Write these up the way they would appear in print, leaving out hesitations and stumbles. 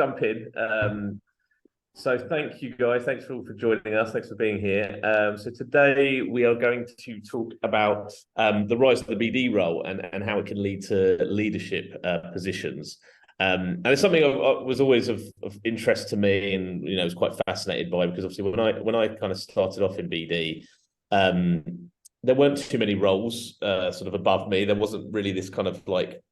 jump in. So thank you guys. Thanks for joining us. Thanks for being here. So today we are going to talk about the rise of the BD role and how it can lead to leadership positions. And it's something I was always of interest to me, and was quite fascinated by, because obviously when I kind of started off in BD, there weren't too many roles sort of above me. There wasn't really this kind of like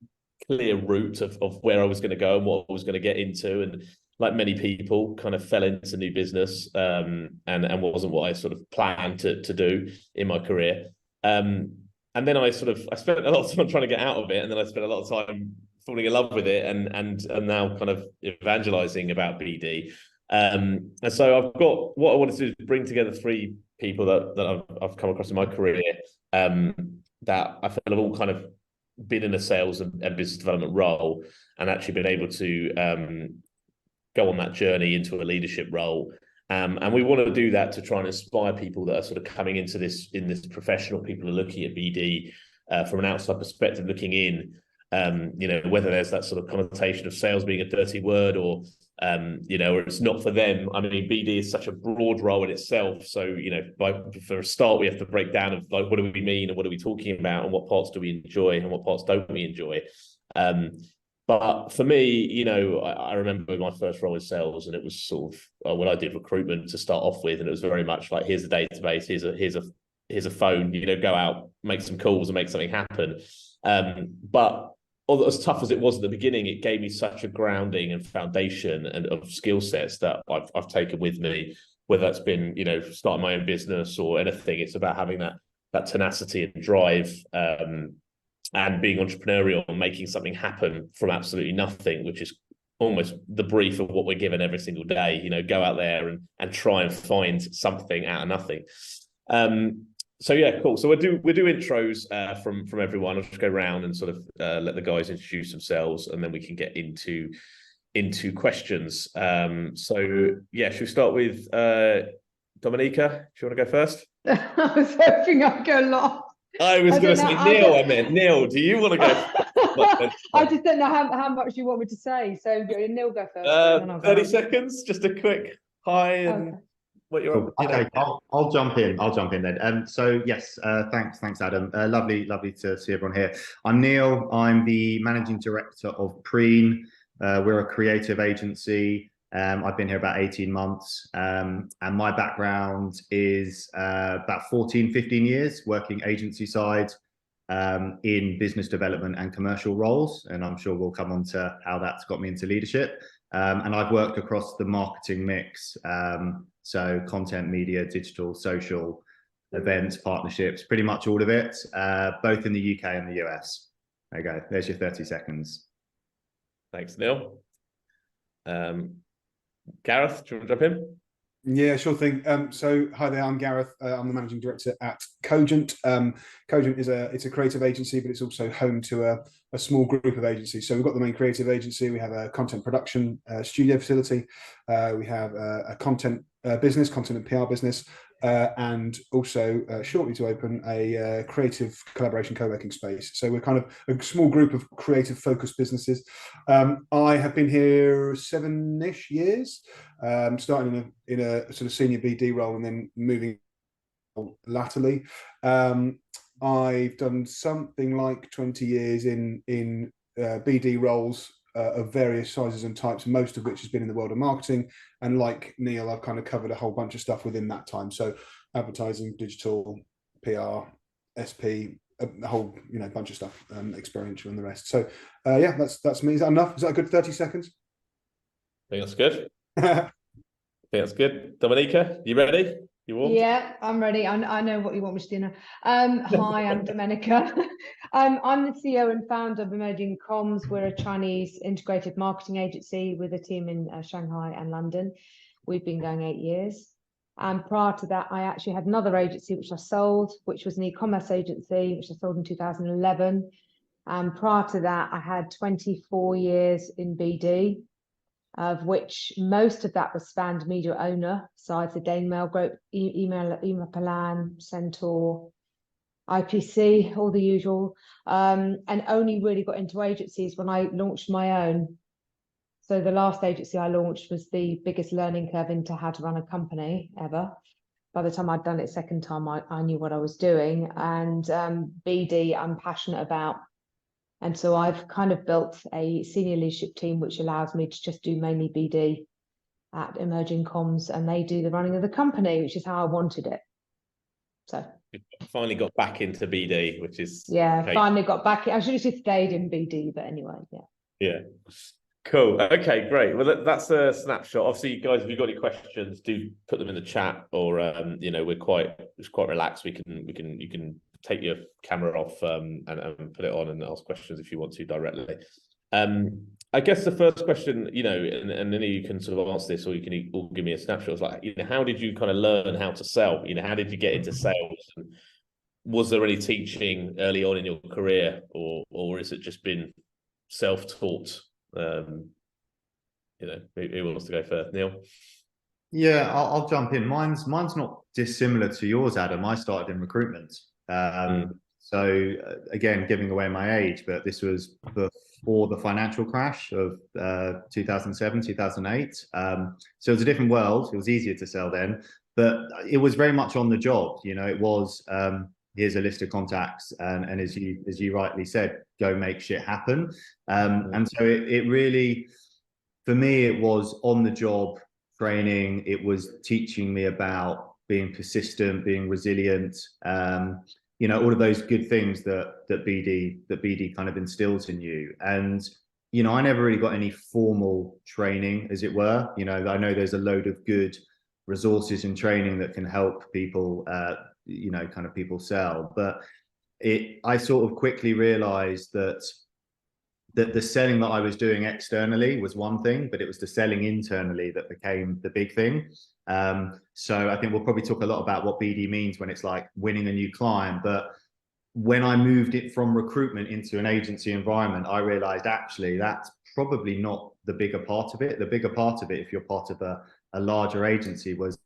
clear route of where I was going to go and what I was going to get into, and like many people, kind of fell into new business and wasn't what I sort of planned to do in my career. And then I spent a lot of time trying to get out of it, and then I spent a lot of time falling in love with it, and now kind of evangelizing about BD. And so I've got, what I wanted to do is bring together three people that I've come across in my career that I feel have all kind of been in a sales and business development role, and actually been able to go on that journey into a leadership role. And we want to do that to try and inspire people that are sort of coming into this professional, people who are looking at BD from an outside perspective, looking in, whether there's that sort of connotation of sales being a dirty word, or or it's not for them. I mean, BD is such a broad role in itself. So, for a start, we have to break down of like, what do we mean and what are we talking about, and what parts do we enjoy and what parts don't we enjoy. But for me, I remember my first role in sales, and it was sort of when I did recruitment to start off with, and it was very much like, here's a database, here's a phone, go out, make some calls and make something happen. But as tough as it was at the beginning, it gave me such a grounding and foundation and of skill sets that I've taken with me, whether that's been, starting my own business or anything. It's about having that tenacity and drive, and being entrepreneurial and making something happen from absolutely nothing, which is almost the brief of what we're given every single day. Go out there and try and find something out of nothing. So yeah, cool. So we'll do intros from everyone. I'll just go around and sort of let the guys introduce themselves, and then we can get into questions. So yeah, should we start with Domenica? Do you want to go first? I was hoping I'd go last. I was going to say Neil. I meant Neil. Do you want to go first? I just don't know how much you want me to say. So Neil, go first. 30 seconds, just a quick hi and what you're cool. Okay, I'll jump in then. So yes, thanks Adam. Lovely to see everyone here. I'm Neil. I'm the managing director of Preen. We're a creative agency. I've been here about 18 months, and my background is about 15 years working agency side in business development and commercial roles, and I'm sure we'll come on to how that's got me into leadership. And I've worked across the marketing mix, so content, media, digital, social, events, partnerships, pretty much all of it, both in the UK and the US. There you go. There's your 30 seconds. Thanks, Neil. Gareth, do you want to jump in? Yeah, sure thing. So hi there, I'm Gareth. I'm the managing director at Cogent. Cogent is a creative agency, but it's also home to a small group of agencies. So we've got the main creative agency, we have a content production studio facility, we have a content business, content and PR business, and also shortly to open a creative collaboration co-working space. So we're kind of a small group of creative focused businesses. I have been here 7-ish years, starting in a sort of senior BD role and then moving latterly. I've done something like 20 years in BD roles of various sizes and types, most of which has been in the world of marketing. And like Neil, I've kind of covered a whole bunch of stuff within that time. So advertising, digital, PR, SP, a whole bunch of stuff, experiential and the rest. So yeah, that's me. Is that enough? Is that a good 30 seconds? I think that's good. I think that's good. Domenica, you ready? You warm? Yeah, I'm ready. I know what you want me to do now. Hi, I'm Domenica. I'm the CEO and founder of Emerging Comms. We're a Chinese integrated marketing agency with a team in Shanghai and London. We've been going 8 years. And prior to that, I actually had another agency which I sold, which was an e-commerce agency, which I sold in 2011. And prior to that, I had 24 years in BD, of which most of that was spanned media owner sides, the Danemail Group, email Plan, Centaur, IPC, all the usual, and only really got into agencies when I launched my own. So the last agency I launched was the biggest learning curve into how to run a company ever. By the time I'd done it second time, I knew what I was doing. And BD, I'm passionate about. And so I've kind of built a senior leadership team, which allows me to just do mainly BD at Emerging Comms, and they do the running of the company, which is how I wanted it. So finally got back into BD, which is finally got back. I should have just stayed in BD, but anyway, yeah. Cool. Okay, great. Well, that's a snapshot. Obviously, guys, if you've got any questions, do put them in the chat, or you know, it's quite relaxed. You can take your camera off and put it on and ask questions if you want to directly. I guess the first question, you know, and then you can sort of answer this, or you can all give me a snapshot. It's like, you know, how did you kind of learn how to sell? You know, how did you get into sales? And was there any teaching early on in your career, or has it just been self-taught? You know, who wants to go first? Neil? Yeah, I'll jump in. Mine's not dissimilar to yours, Adam. I started in recruitment. So again, giving away my age, but this was before the financial crash of 2007, 2008. So it was a different world. It was easier to sell then, but it was very much on the job. You know, it was here's a list of contacts, and as you rightly said, go make shit happen. And so it really, for me, it was on the job training. It was teaching me about being persistent, being resilient. You know, all of those good things that BD kind of instills in you. And you know, I never really got any formal training, as it were. You know, I know there's a load of good resources and training that can help people, you know, kind of people sell. But I sort of quickly realized that the selling that I was doing externally was one thing, but it was the selling internally that became the big thing. So I think we'll probably talk a lot about what BD means when it's like winning a new client. But when I moved it from recruitment into an agency environment, I realized actually that's probably not the bigger part of it. The bigger part of it, if you're part of a larger agency, was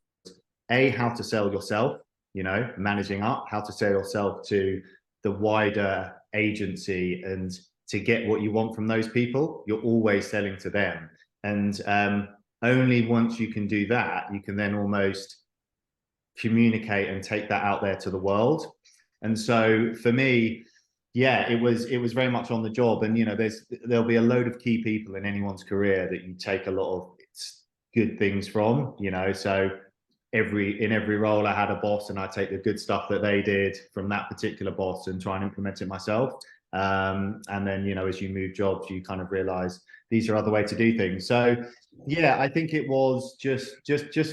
how to sell yourself, you know, managing up, how to sell yourself to the wider agency, and to get what you want from those people, you're always selling to them. And only once you can do that, you can then almost communicate and take that out there to the world. And so for me, yeah, it was very much on the job. And you know, there'll be a load of key people in anyone's career that you take a lot of good things from, you know. So in every role I had a boss, and I take the good stuff that they did from that particular boss and try and implement it myself. And then, you know, as you move jobs, you kind of realize these are other ways to do things. So yeah, I think it was just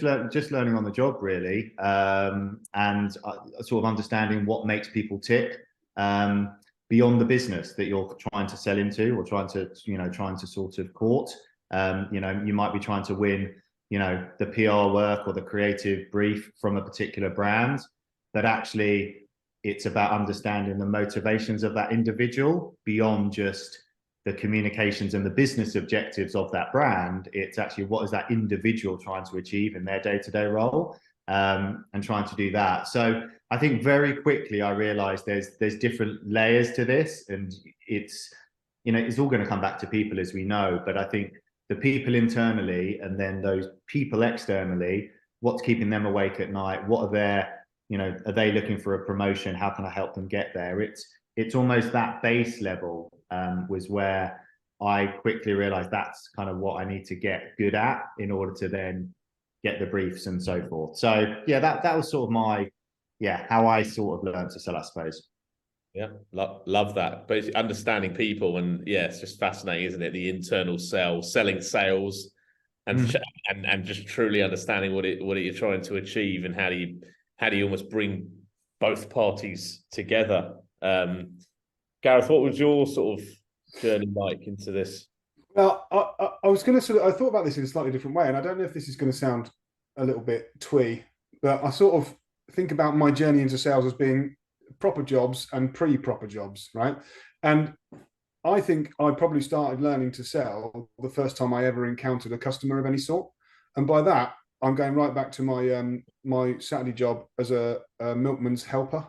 learning on the job, really, and sort of understanding what makes people tick beyond the business that you're trying to sell into, or trying to sort of court. You know, you might be trying to win, you know, the PR work or the creative brief from a particular brand, but actually it's about understanding the motivations of that individual beyond just the communications and the business objectives of that brand. It's actually, what is that individual trying to achieve in their day-to-day role, and trying to do that. So I think very quickly I realized there's different layers to this, and it's, you know, it's all going to come back to people, as we know, but I think the people internally, and then those people externally, what's keeping them awake at night, what are their, you know, are they looking for a promotion? How can I help them get there? It's almost that base level was where I quickly realized that's kind of what I need to get good at in order to then get the briefs and so forth. So yeah, that was sort of how I sort of learned to sell, I suppose. Yeah, love that. But it's understanding people, and yeah, it's just fascinating, isn't it? The internal selling sales, and and just truly understanding what you're trying to achieve, and how do you almost bring both parties together. Gareth, what was your sort of journey like into this? Well, I was going to I thought about this in a slightly different way, and I don't know if this is going to sound a little bit twee, but I sort of think about my journey into sales as being proper jobs and pre-proper jobs, right? And I think I probably started learning to sell the first time I ever encountered a customer of any sort. And by that, I'm going right back to my my Saturday job as a milkman's helper.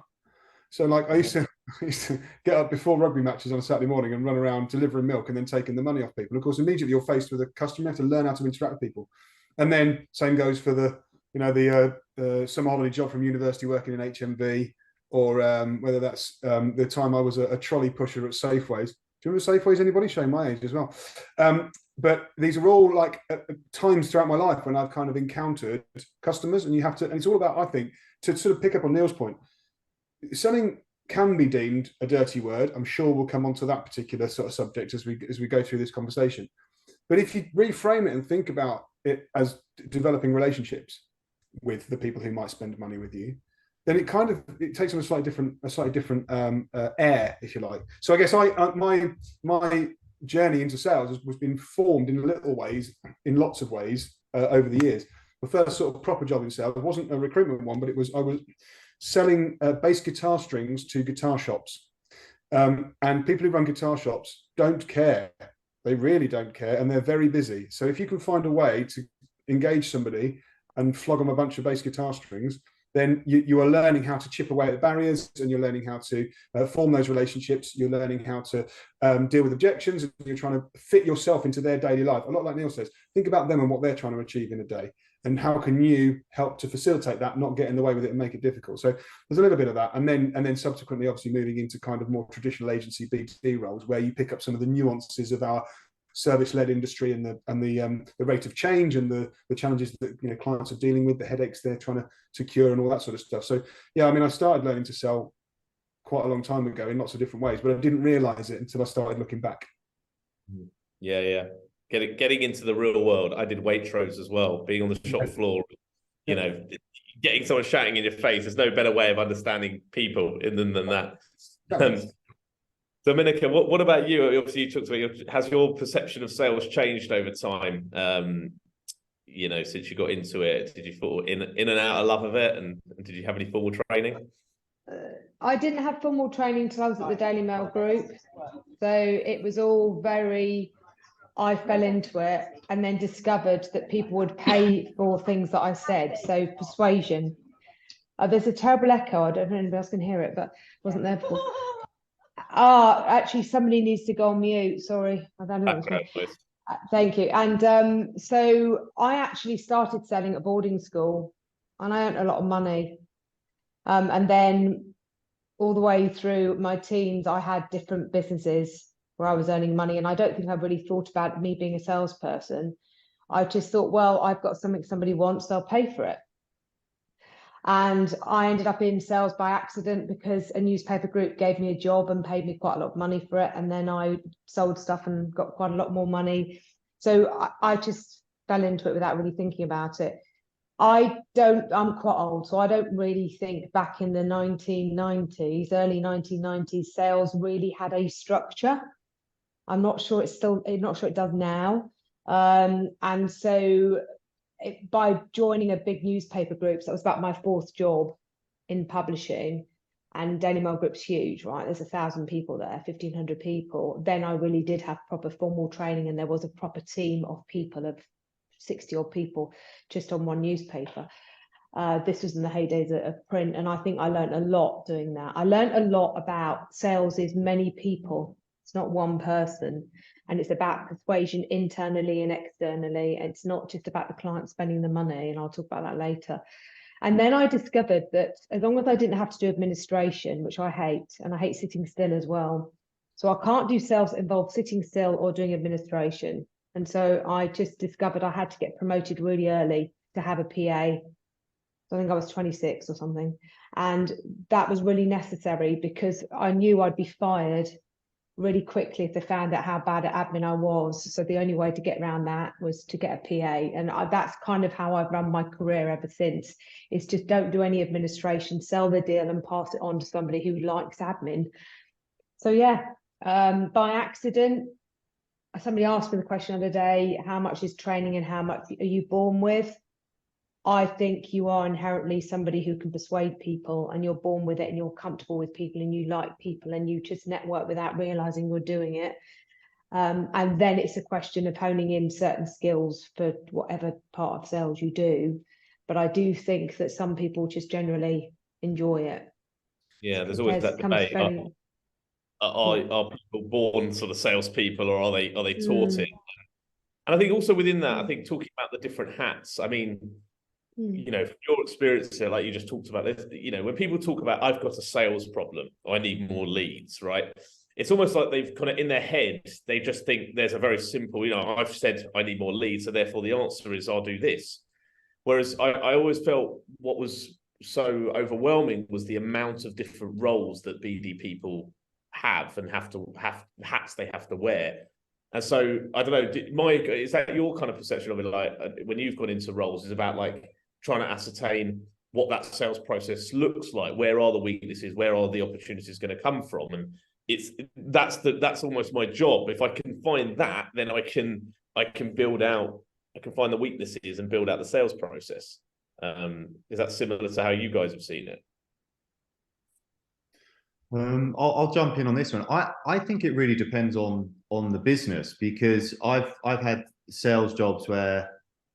So like I used to I used to get up before rugby matches on a Saturday morning and run around delivering milk and then taking the money off people. Of course, immediately you're faced with a customer, you have to learn how to interact with people. And then same goes for the summer holiday job from university working in HMV, or whether that's the time I was a trolley pusher at Safeways. Do you remember Safeways? Anybody? Showing my age as well. But these are all like times throughout my life when I've kind of encountered customers, and you have to, and it's all about, I think, to sort of pick up on Neil's point, selling can be deemed a dirty word. I'm sure we'll come on to that particular sort of subject as we go through this conversation. But if you reframe it and think about it as developing relationships with the people who might spend money with you, then it takes on a slightly different air, if you like. So I guess my journey into sales was been formed in lots of ways over the years. The first sort of proper job in sales wasn't a recruitment one, but I was selling bass guitar strings to guitar shops. And people who run guitar shops don't care. They really don't care, and they're very busy. So if you can find a way to engage somebody and flog them a bunch of bass guitar strings, then you are learning how to chip away at the barriers, and you're learning how to form those relationships. You're learning how to deal with objections, and you're trying to fit yourself into their daily life. A lot like Neil says, think about them and what they're trying to achieve in a day, and how can you help to facilitate that, not get in the way with it and make it difficult. So there's a little bit of that, and then subsequently, obviously, moving into kind of more traditional agency B2B roles, where you pick up some of the nuances of our service-led industry and the rate of change and the challenges that clients are dealing with, the headaches they're trying to cure, and all that sort of stuff. So yeah, I mean, I started learning to sell quite a long time ago in lots of different ways, but I didn't realize it until I started looking back. Yeah. Getting into the real world. I did Waitrose as well, being on the shop floor, getting someone shouting in your face. There's no better way of understanding people than that. Domenica, what about you? Obviously, you talked about has your perception of sales changed over time? Since you got into it, did you fall in and out of love of it, and did you have any formal training? I didn't have formal training until I was at the Daily Mail Group, so it was all I fell into it and then discovered that people would pay for things that I said. So persuasion. There's a terrible echo. I don't know if anybody else can hear it, but it wasn't there before. Actually, somebody needs to go on mute. Sorry, I don't know. Thank you. And so I actually started selling at boarding school, and I earned a lot of money. And then all the way through my teens, I had different businesses where I was earning money, and I don't think I really thought about me being a salesperson. I just thought, well, I've got something somebody wants, they'll pay for it. And I ended up in sales by accident because a newspaper group gave me a job and paid me quite a lot of money for it. And then I sold stuff and got quite a lot more money. So I just fell into it without really thinking about it. I'm quite old, so I don't really think back in the 1990s, early 1990s, sales really had a structure. I'm not sure it does now. And so by joining a big newspaper group, so that was about my fourth job in publishing, and Daily Mail Group's huge, right? There's 1,000 people there, 1,500 people. Then I really did have proper formal training, and there was a proper team of people, of 60 odd people, just on one newspaper. This was in the heydays of print, and I think I learned a lot doing that. I learned a lot about sales is many people. It's not one person, and it's about persuasion internally and externally. It's not just about the client spending the money, and I'll talk about that later. And then I discovered that as long as I didn't have to do administration, which I hate, and I hate sitting still as well. So I can't do sales that involve sitting still or doing administration. And so I just discovered I had to get promoted really early to have a PA. So I think I was 26 or something. And that was really necessary because I knew I'd be fired really quickly if they found out how bad at admin I was. So the only way to get around that was to get a PA. And that's kind of how I've run my career ever since, is just don't do any administration, sell the deal and pass it on to somebody who likes admin. So yeah, by accident, somebody asked me the question the other day, how much is training and how much are you born with? I think you are inherently somebody who can persuade people, and you're born with it, and you're comfortable with people, and you like people, and you just network without realizing you're doing it. And then it's a question of honing in certain skills for whatever part of sales you do. But I do think that some people just generally enjoy it. Yeah, there's always that debate. are people born sort of salespeople, or are they taught it? Mm. And I think also within that, I think talking about the different hats, I mean, Mm. from your experience here, like you just talked about this, when people talk about, I've got a sales problem, or I need more leads, right? It's almost like they've kind of in their head, they just think there's a very simple, I've said I need more leads, so therefore the answer is I'll do this. Whereas I always felt what was so overwhelming was the amount of different roles that BD people have and have hats they have to wear. And so I don't know, is that your kind of perception of it? Like when you've gone into roles, is about like trying to ascertain what that sales process looks like, where are the weaknesses, where are the opportunities going to come from, and that's almost my job. If I can find that, then I can build out. I can find the weaknesses and build out the sales process. Is that similar to how you guys have seen it? I'll jump in on this one. I think it really depends on the business, because I've had sales jobs where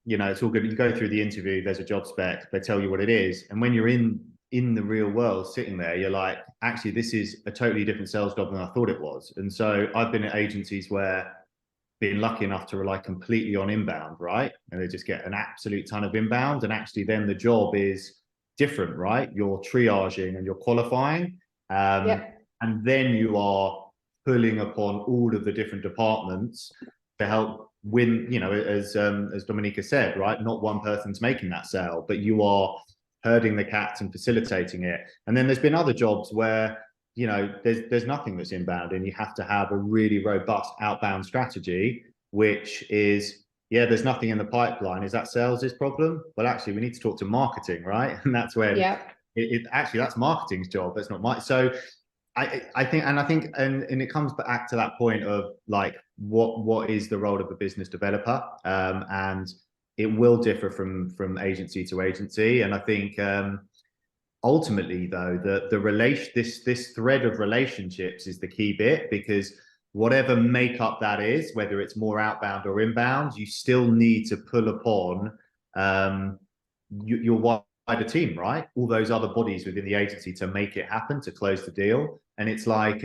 it's all good. You go through the interview, there's a job spec, they tell you what it is, and when you're in the real world sitting there, you're like, actually, this is a totally different sales job than I thought it was. And so I've been at agencies where been lucky enough to rely completely on inbound, right? And they just get an absolute ton of inbound, and actually then the job is different, right? You're triaging and you're qualifying, and then you are pulling upon all of the different departments to help win. As Domenica said, right? Not one person's making that sale, but you are herding the cats and facilitating it. And then there's been other jobs where there's nothing that's inbound, and you have to have a really robust outbound strategy, which is, there's nothing in the pipeline. Is that sales' problem? Well, actually, we need to talk to marketing, right? And that's when actually that's marketing's job. That's not my. So I think, and it comes back to that point of like, what is the role of a business developer? And it will differ from agency to agency. And I think, ultimately, though, this thread of relationships is the key bit, because whatever makeup that is, whether it's more outbound or inbound, you still need to pull upon your wider team, right? All those other bodies within the agency to make it happen, to close the deal. And it's like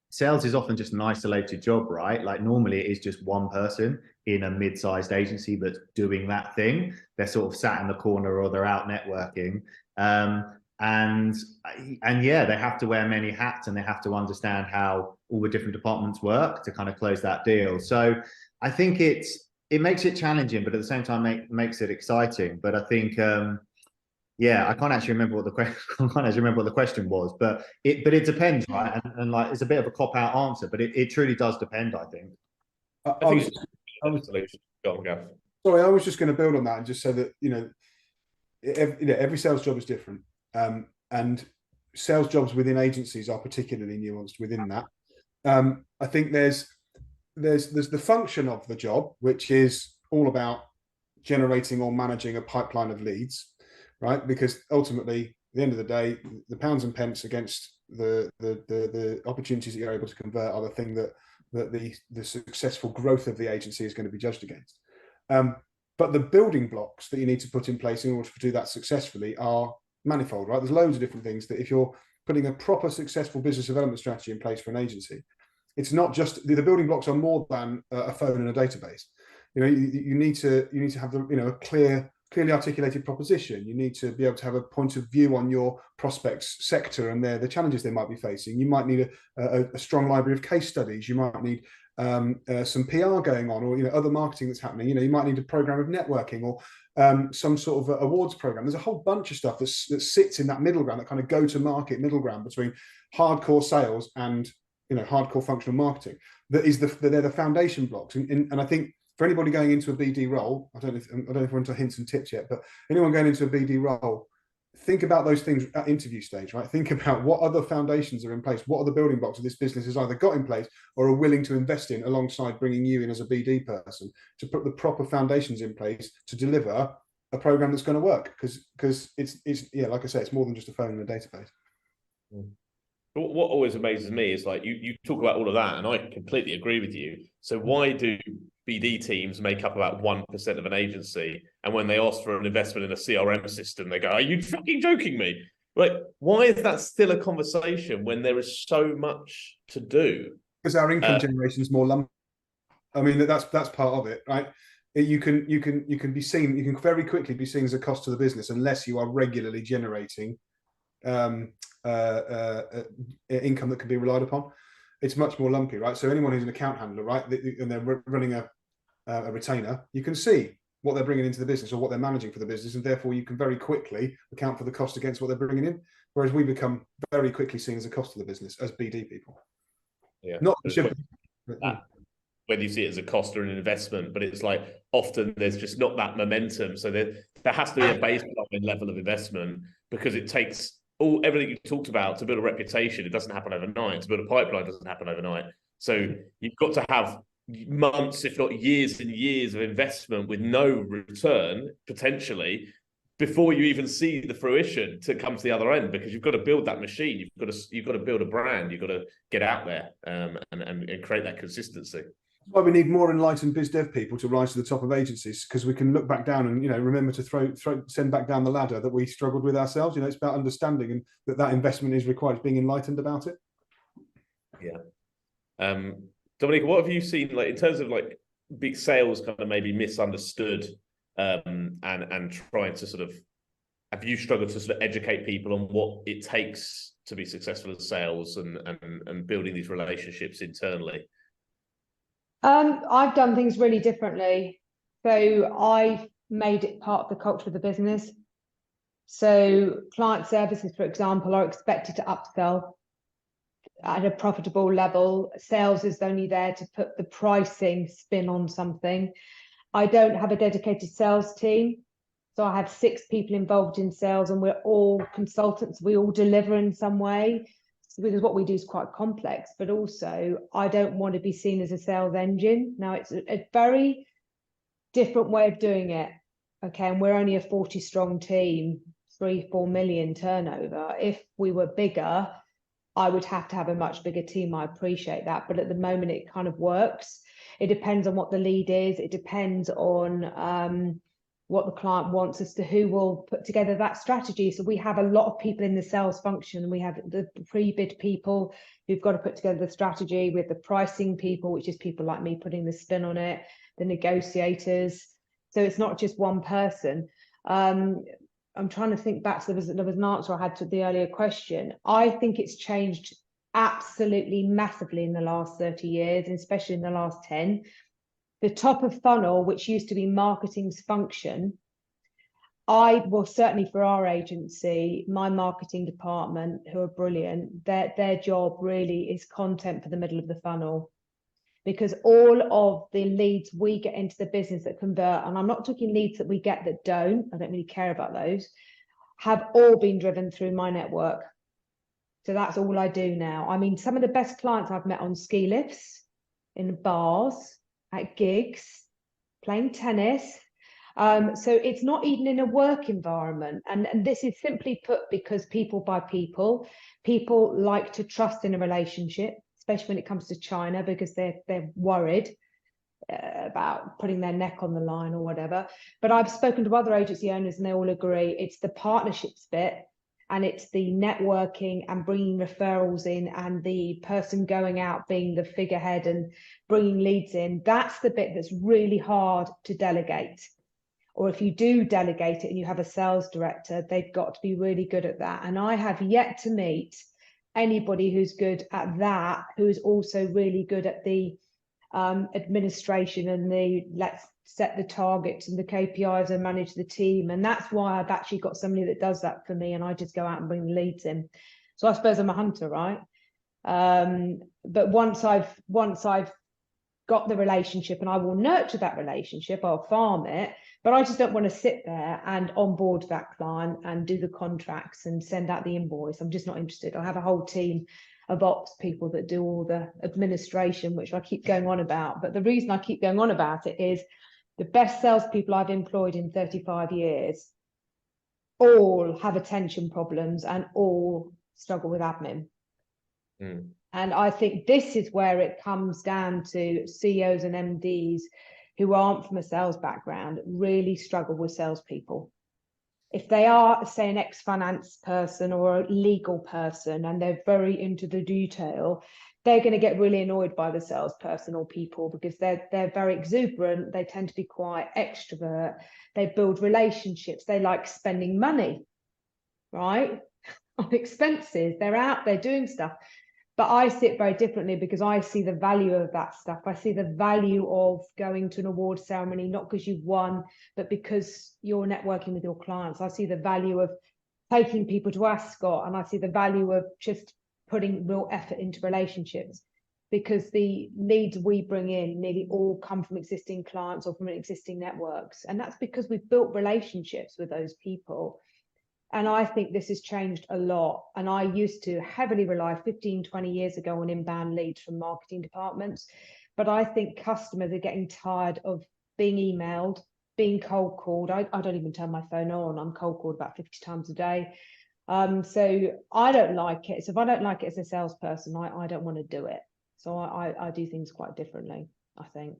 sales is often just an isolated job, right? Like normally it is just one person in a mid-sized agency that's doing that thing. They're sort of sat in the corner, or they're out networking. And they have to wear many hats, and they have to understand how all the different departments work to kind of close that deal. So I think it makes it challenging, but at the same time makes it exciting. But I think I can't actually remember what the question was, but it depends, right? And like it's a bit of a cop-out answer, but it truly does depend, I think. Sorry, I was just going to build on that and just say that every sales job is different, and sales jobs within agencies are particularly nuanced within that. I think there's the function of the job, which is all about generating or managing a pipeline of leads, right? Because ultimately, at the end of the day, the pounds and pence against the opportunities that you're able to convert are the thing that the successful growth of the agency is going to be judged against. But the building blocks that you need to put in place in order to do that successfully are manifold, right? There's loads of different things that if you're putting a proper successful business development strategy in place for an agency, it's not just the building blocks are more than a phone and a database. You need to have a clearly articulated proposition. You need to be able to have a point of view on your prospects sector and the challenges they might be facing. You might need a strong library of case studies. You might need some PR going on, or other marketing that's happening. You might need a program of networking, or some sort of awards program. There's a whole bunch of stuff that sits in that middle ground, that kind of go-to-market middle ground between hardcore sales and hardcore functional marketing. They're the foundation blocks. And I think for anybody going into a BD role, I don't know if we're into hints and tips yet, but anyone going into a BD role, think about those things at interview stage, right? Think about what other foundations are in place. What are the building blocks of this business has either got in place or are willing to invest in alongside bringing you in as a BD person to put the proper foundations in place to deliver a program that's going to work. Because it's like I say, it's more than just a phone and a database. What always amazes me is like you talk about all of that, and I completely agree with you. So why do BD teams make up about 1% of an agency, and when they ask for an investment in a CRM system, they go, "Are you fucking joking me?" Like, why is that still a conversation when there is so much to do? Because our income generation is more lumpy. I mean, that's part of it, right? You can be seen, you can very quickly be seen as a cost to the business unless you are regularly generating income that can be relied upon. It's much more lumpy, right? So anyone who's an account handler, right, and they're running a retainer, you can see what they're bringing into the business or what they're managing for the business, and therefore you can very quickly account for the cost against what they're bringing in. Whereas we become very quickly seen as a cost to the business as BD people. Yeah, not whether you see it as a cost or an investment, but it's like often there's just not that momentum. So there has to be a baseline level of investment, because it takes everything you talked about to build a reputation. It doesn't happen overnight. To build a pipeline doesn't happen overnight. So you've got to have months, if not years and years of investment with no return potentially before you even see the fruition to come to the other end, because you've got to build that machine. You've got to build a brand. You've got to get out there and create that consistency. That's why we need more enlightened BizDev people to rise to the top of agencies, because we can look back down and, you know, remember to send back down the ladder that we struggled with ourselves. You know, it's about understanding and that investment is required, being enlightened about it. Yeah. Domenica, what have you seen, like, in terms of like big sales kind of maybe misunderstood, and trying to sort of, have you struggled to sort of educate people on what it takes to be successful in sales and building these relationships internally? I've done things really differently. So I've made it part of the culture of the business. So client services, for example, are expected to upsell at a profitable level. Sales is only there to put the pricing spin on something. I don't have a dedicated sales team. So I have 6 people involved in sales, and we're all consultants. We all deliver in some way, because what we do is quite complex, but also I don't want to be seen as a sales engine. Now, it's a very different way of doing it. Okay, and we're only a 40-strong team, 3-4 million turnover. If we were bigger, I would have to have a much bigger team. I appreciate that, but at the moment it kind of works. It depends on what the lead is. It depends on what the client wants as to who will put together that strategy. So we have a lot of people in the sales function. We have the pre-bid people who've got to put together the strategy, with the pricing people, which is people like me putting the spin on it, the negotiators. So it's not just one person. I'm trying to think back. So there was an answer I had to the earlier question. I think it's changed absolutely massively in the last 30 years, and especially in the last 10. The top of funnel, which used to be marketing's function, well, certainly for our agency, my marketing department, who are brilliant, their job really is content for the middle of the funnel. Because all of the leads we get into the business that convert, and I'm not talking leads that we get that don't, I don't really care about those, have all been driven through my network. So that's all I do now. I mean, some of the best clients I've met on ski lifts, in bars, at gigs, playing tennis. So it's not even in a work environment. And this is simply put because people buy people. People like to trust in a relationship, especially when it comes to China, because they're worried about putting their neck on the line or whatever. But I've spoken to other agency owners and they all agree it's the partnerships bit, and it's the networking and bringing referrals in, and the person going out being the figurehead and bringing leads in. That's the bit that's really hard to delegate. Or if you do delegate it and you have a sales director, they've got to be really good at that. And I have yet to meet anybody who's good at that, who's also really good at the administration and the let's set the targets and the KPIs and manage the team. And that's why I've actually got somebody that does that for me, and I just go out and bring the leads in. So I suppose I'm a hunter, right? But once I've got the relationship, and I will nurture that relationship, I'll farm it, but I just don't want to sit there and onboard that client and do the contracts and send out the invoice. I'm just not interested. I have a whole team of ops people that do all the administration, which I keep going on about. But the reason I keep going on about it is the best salespeople I've employed in 35 years all have attention problems and all struggle with admin. And I think this is where it comes down to CEOs and MDs who aren't from a sales background really struggle with salespeople. If they are, say, an ex-finance person or a legal person and they're very into the detail, they're going to get really annoyed by the salesperson or people, because they're very exuberant. They tend to be quite extrovert. They build relationships. They like spending money, right, on expenses. They're out there doing stuff. But I see it very differently, because I see the value of that stuff. I see the value of going to an award ceremony, not because you've won, but because you're networking with your clients. I see the value of taking people to Ascot, and I see the value of just putting real effort into relationships, because the leads we bring in nearly all come from existing clients or from existing networks. And that's because we've built relationships with those people. And I think this has changed a lot. And I used to heavily rely 15, 20 years ago on inbound leads from marketing departments. But I think customers are getting tired of being emailed, being cold called. I don't even turn my phone on. I'm cold called about 50 times a day. So I don't like it. So if I don't like it as a salesperson, I don't want to do it. So I do things quite differently, I think.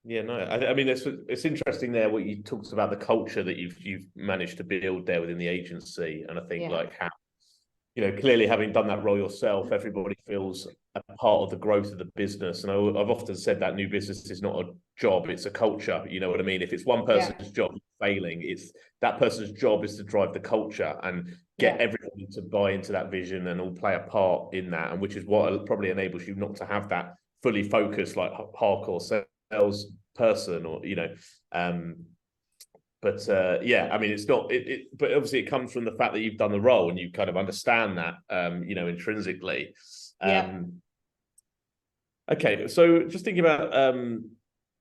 Yeah, no, I mean, it's interesting there what you talked about, the culture that you've managed to build there within the agency. And I think like how, you know, clearly having done that role yourself, everybody feels a part of the growth of the business. And I've often said that new business is not a job, it's a culture. You know what I mean? If it's one person's job failing, it's that person's job is to drive the culture and get everybody to buy into that vision and all play a part in that. And which is what probably enables you not to have that fully focused, like hardcore sales person, or you know, but yeah, I mean, it's not but obviously it comes from the fact that you've done the role and you kind of understand that, you know, intrinsically. Okay, so just thinking about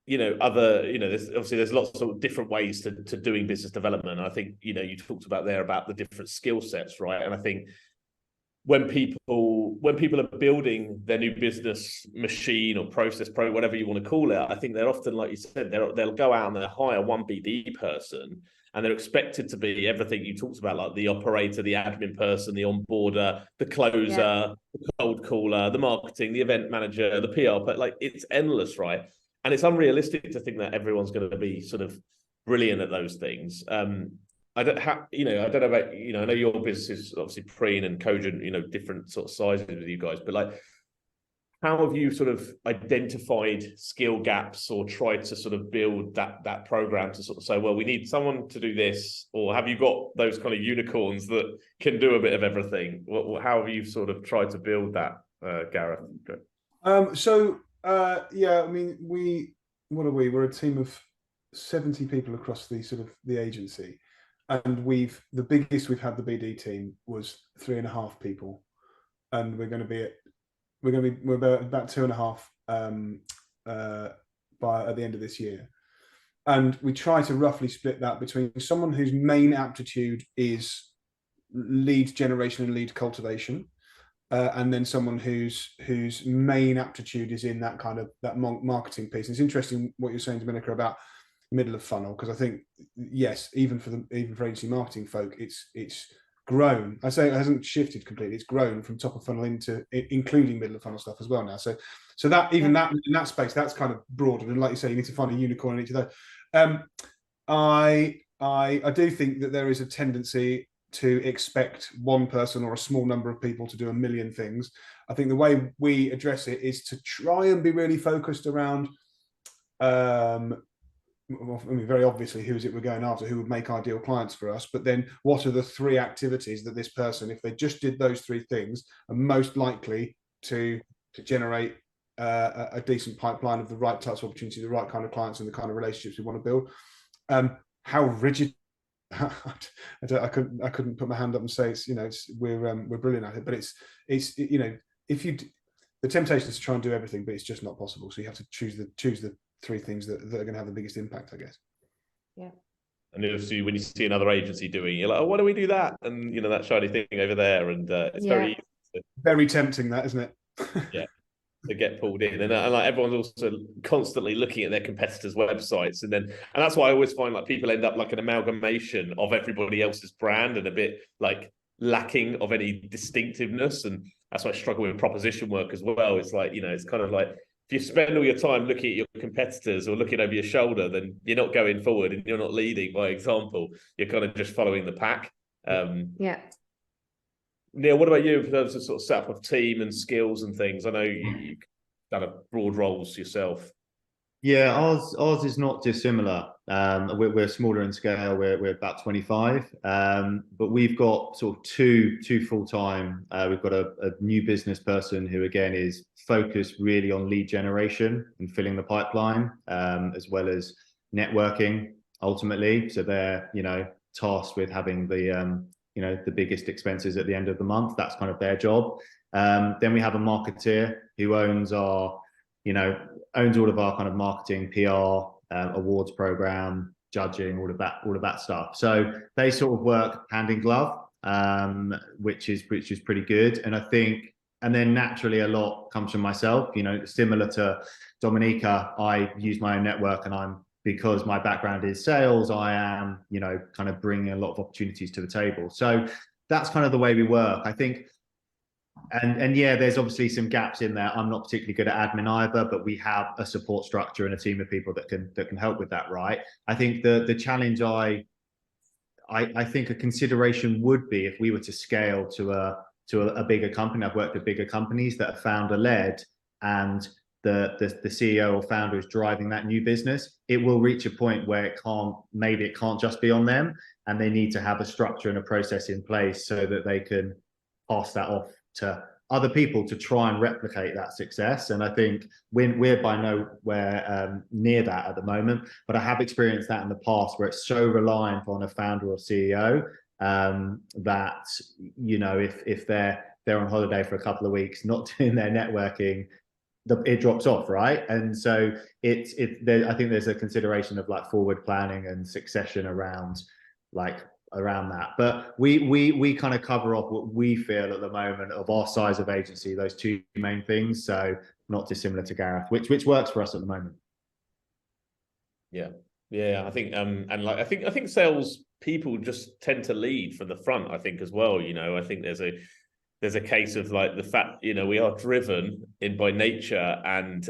you know, other, you know, there's lots of different ways to doing business development. And I think, you know, you talked about there about the different skill sets, right? And I think when people are building their new business machine or process, whatever you want to call it, I think they're often, like you said, they'll go out and they'll hire one BD person, and they're expected to be everything you talked about, like the operator, the admin person, the onboarder, the closer, the cold caller, the marketing, the event manager, the PR. But like, it's endless, right? And it's unrealistic to think that everyone's going to be sort of brilliant at those things. I don't have, you know, I don't know about, you know, I know your business is obviously Preen and Cogent, you know, different sort of sizes with you guys, but like, how have you sort of identified skill gaps or tried to sort of build that program to sort of say, well, we need someone to do this? Or have you got those kind of unicorns that can do a bit of everything? How have you sort of tried to build that, Gareth? Yeah, I mean, we're a team of 70 people across the sort of the agency. And the biggest we've had the BD team was 3.5 people, and we're about 2.5 at the end of this year. And we try to roughly split that between someone whose main aptitude is lead generation and lead cultivation, and then someone whose main aptitude is in that kind of that marketing piece. And it's interesting what you're saying, Domenica, about middle of funnel, because I think, yes, even for agency marketing folk, it's grown. I say it hasn't shifted completely, it's grown from top of funnel into including middle of funnel stuff as well now. So that even that in that space, that's kind of broader. And like you say, you need to find a unicorn in each of those. I do think that there is a tendency to expect one person or a small number of people to do a million things. I think the way we address it is to try and be really focused around I mean, very obviously, who is it we're going after? Who would make ideal clients for us? But then, what are the 3 activities that this person, if they just did those 3 things, are most likely to generate a decent pipeline of the right types of opportunity, the right kind of clients, and the kind of relationships we want to build? How rigid? I couldn't put my hand up and say it's, you know, we're brilliant at it, but it's you know, the temptation is to try and do everything, but it's just not possible. So you have to choose the 3 things that are going to have the biggest impact, I guess. Yeah. And obviously, when you see another agency doing it, you're like, oh, why do we do that? And you know, that shiny thing over there, and it's very easy very tempting, that, isn't it? Yeah, to get pulled in, and like everyone's also constantly looking at their competitors' websites, and that's why I always find like people end up like an amalgamation of everybody else's brand and a bit like lacking of any distinctiveness, and that's why I struggle with proposition work as well. It's like, you know, it's kind of like if you spend all your time looking at your competitors or looking over your shoulder, then you're not going forward and you're not leading by example. You're kind of just following the pack. Yeah. Neil, what about you in terms of sort of setup of team and skills and things? I know you've done a broad roles yourself. Yeah, ours is not dissimilar. We're smaller in scale. We're about 25, but we've got sort of two full-time. We've got a new business person who again is focused really on lead generation and filling the pipeline, as well as networking ultimately. So they're tasked with having the the biggest expenses at the end of the month. That's kind of their job. Then we have a marketeer who owns all of our kind of marketing, PR, awards program, judging, all of that stuff. So they sort of work hand in glove, which is pretty good. And I think, and then naturally a lot comes from myself. Similar to Domenica, I use my own network, and because my background is sales, I am kind of bringing a lot of opportunities to the table. So that's kind of the way we work, I think. And yeah, there's obviously some gaps in there. I'm not particularly good at admin either, but we have a support structure and a team of people that can help with that, right? I think the challenge I think a consideration would be if we were to scale to a bigger company. I've worked with bigger companies that are founder led, and the CEO or founder is driving that new business. It will reach a point where it can't just be on them, and they need to have a structure and a process in place so that they can pass that off to other people to try and replicate that success. And I think we're by nowhere near that at the moment, but I have experienced that in the past where it's so reliant on a founder or CEO that if they're on holiday for a couple of weeks, not doing their networking, it drops off, right? And so I think there's a consideration of like forward planning and succession around that. But we kind of cover off what we feel at the moment of our size of agency, those two main things. So not dissimilar to Gareth, which works for us at the moment. Yeah, I think I think sales people just tend to lead from the front, I think, as well. I think there's a case of like the fact, we are driven in by nature and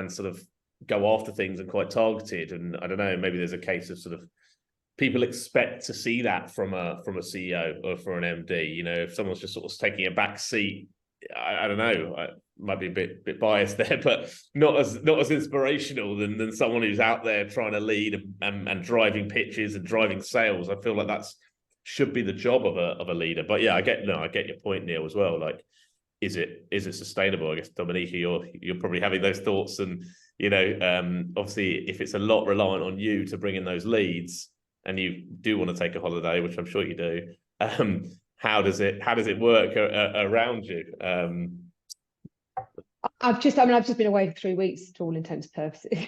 sort of go after things and quite targeted. And I don't know, maybe there's a case of sort of people expect to see that from a CEO or for an MD. If someone's just sort of taking a back seat, I don't know, I might be a bit biased there, but not as inspirational than someone who's out there trying to lead and driving pitches and driving sales. I feel like that's should be the job of a leader. But yeah, I get your point, Neil, as well. Like, is it sustainable? I guess Domenica, you're probably having those thoughts, and obviously if it's a lot reliant on you to bring in those leads, and you do want to take a holiday, which I'm sure you do, how does it work around you? I've just been away for 3 weeks to all intents and purposes.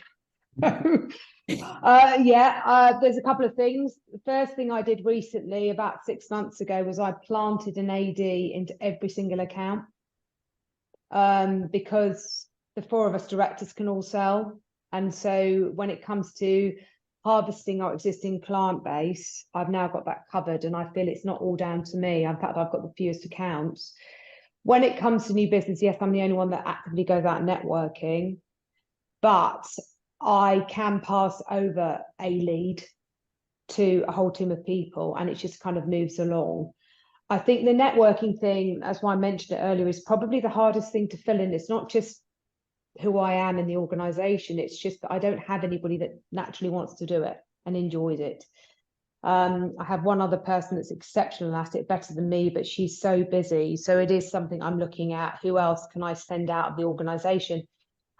There's a couple of things. The first thing I did recently, about 6 months ago, was I planted an AD into every single account, because the 4 of us directors can all sell. And so when it comes to harvesting our existing client base, I've now got that covered, and I feel it's not all down to me. In fact, I've got the fewest accounts. When it comes to new business, yes, I'm the only one that actively goes out networking, but I can pass over a lead to a whole team of people, and it just kind of moves along. I think the networking thing, as I mentioned it earlier, is probably the hardest thing to fill in. It's not just who I am in the organization, it's just that I don't have anybody that naturally wants to do it and enjoys it. I have one other person that's exceptional at it, better than me, but she's so busy. So it is something I'm looking at. Who else can I send out of the organization?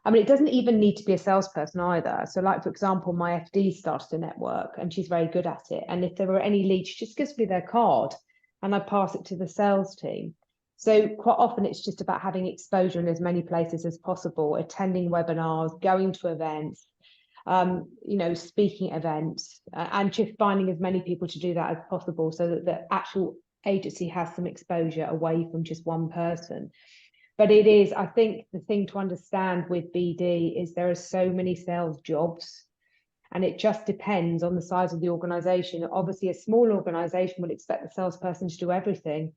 I mean, it doesn't even need to be a salesperson either. So like, for example, my FD started a network and she's very good at it. And if there were any leads, she just gives me their card and I pass it to the sales team. So quite often it's just about having exposure in as many places as possible, attending webinars, going to events, speaking at events, and just finding as many people to do that as possible so that the actual agency has some exposure away from just one person. But it is, I think the thing to understand with BD is there are so many sales jobs, and it just depends on the size of the organization. Obviously, a small organization would expect the salesperson to do everything.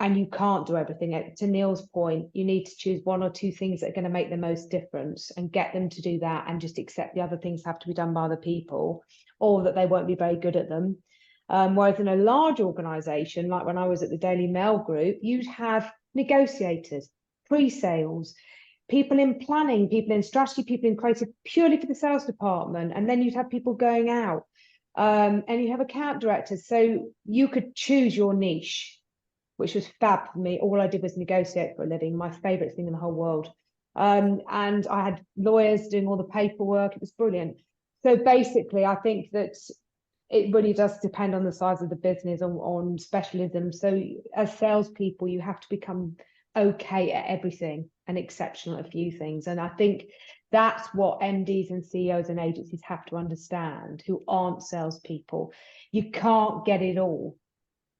and you can't do everything. To Neil's point, you need to choose one or two things that are going to make the most difference and get them to do that, and just accept the other things have to be done by other people, or that they won't be very good at them. Whereas in a large organization, like when I was at the Daily Mail Group, you'd have negotiators, pre-sales, people in planning, people in strategy, people in creative, purely for the sales department. And then you'd have people going out, and you have account directors. So you could choose your niche, which was fab for me. All I did was negotiate for a living, my favorite thing in the whole world. And I had lawyers doing all the paperwork. It was brilliant. So basically, I think that it really does depend on the size of the business, on specialism. So as salespeople, you have to become okay at everything and exceptional at a few things. And I think that's what MDs and CEOs and agencies have to understand, who aren't salespeople. You can't get it all.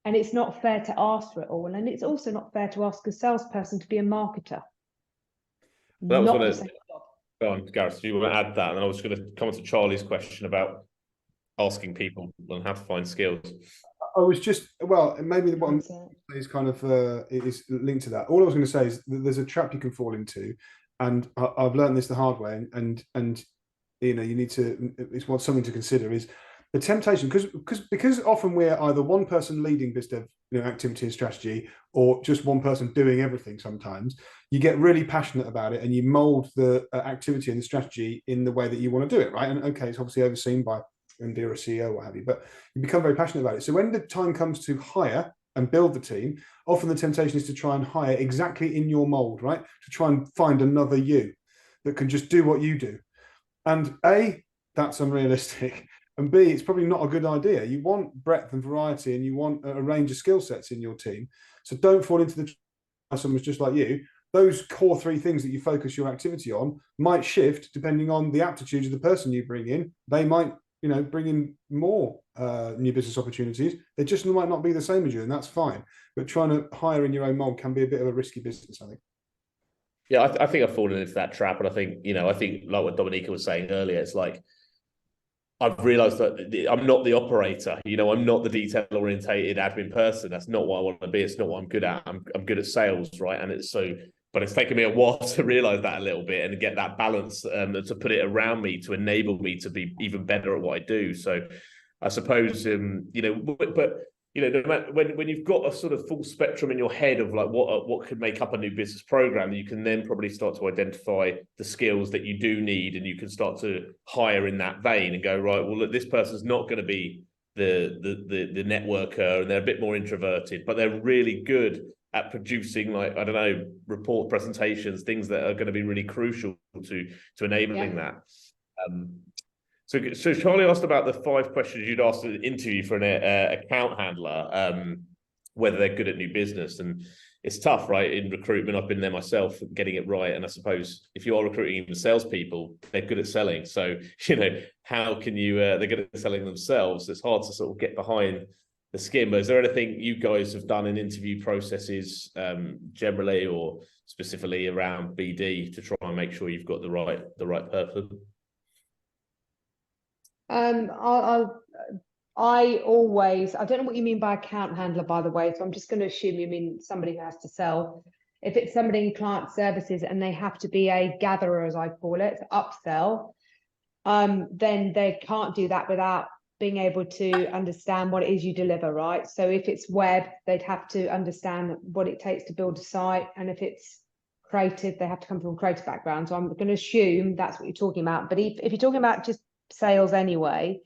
And it's not fair to ask for it all. And it's also not fair to ask a salesperson to be a marketer. That was Not what the same job. Go on, Gareth, do you want to add that? And then I was going to come on to Charlie's question about asking people on how to find skills. I was just, well, maybe what I'm saying is kind of is linked to that. All I was going to say is that there's a trap you can fall into, and I've learned this the hard way, and you know, you need to, it's something to consider, is the temptation, because often we're either one person leading BizDev, you know, activity and strategy, or just one person doing everything. Sometimes you get really passionate about it and you mold the activity and the strategy in the way that you want to do it, right? And okay, it's obviously overseen by MD or a CEO, what have you, but you become very passionate about it. So when the time comes to hire and build the team, often the temptation is to try and hire exactly in your mold, right? To try and find another you that can just do what you do. And A, that's unrealistic. And B, it's probably not a good idea. You want breadth and variety, and you want a range of skill sets in your team. So don't fall into the someone's just like you. Those core three things that you focus your activity on might shift depending on the aptitudes of the person you bring in. They might, you know, bring in more new business opportunities. They just might not be the same as you, and that's fine. But trying to hire in your own mold can be a bit of a risky business, I think. Yeah, I think I've fallen into that trap. And I think, you know, I think like what Domenica was saying earlier, it's like, I've realized that I'm not the operator, you know, I'm not the detail orientated admin person. That's not what I want to be. It's not what I'm good at. I'm good at sales, right? And it's so, but it's taken me a while to realize that a little bit and get that balance, to put it around me, to enable me to be even better at what I do. So I suppose, you know, but you know, no matter, when you've got a sort of full spectrum in your head of like what could make up a new business program, you can then probably start to identify the skills that you do need, and you can start to hire in that vein and go, right, well, look, this person's not going to be the networker, and they're a bit more introverted, but they're really good at producing, like, I don't know, report presentations, things that are going to be really crucial to enabling that. So Charlie asked about the 5 questions you'd asked in the interview for an account handler, whether they're good at new business. And it's tough, right? In recruitment, I've been there myself, getting it right. And I suppose if you are recruiting even salespeople, they're good at selling. So, you know, how can you, they're good at selling themselves. It's hard to sort of get behind the skin. But is there anything you guys have done in interview processes generally or specifically around BD to try and make sure you've got the right person? I always, I don't know what you mean by account handler, by the way, so I'm just going to assume you mean somebody who has to sell. If it's somebody in client services and they have to be a gatherer, as I call it, upsell, then they can't do that without being able to understand what it is you deliver, right? So if it's web, they'd have to understand what it takes to build a site. And if it's creative, they have to come from a creative background. So I'm going to assume that's what you're talking about. But if you're talking about just sales anyway,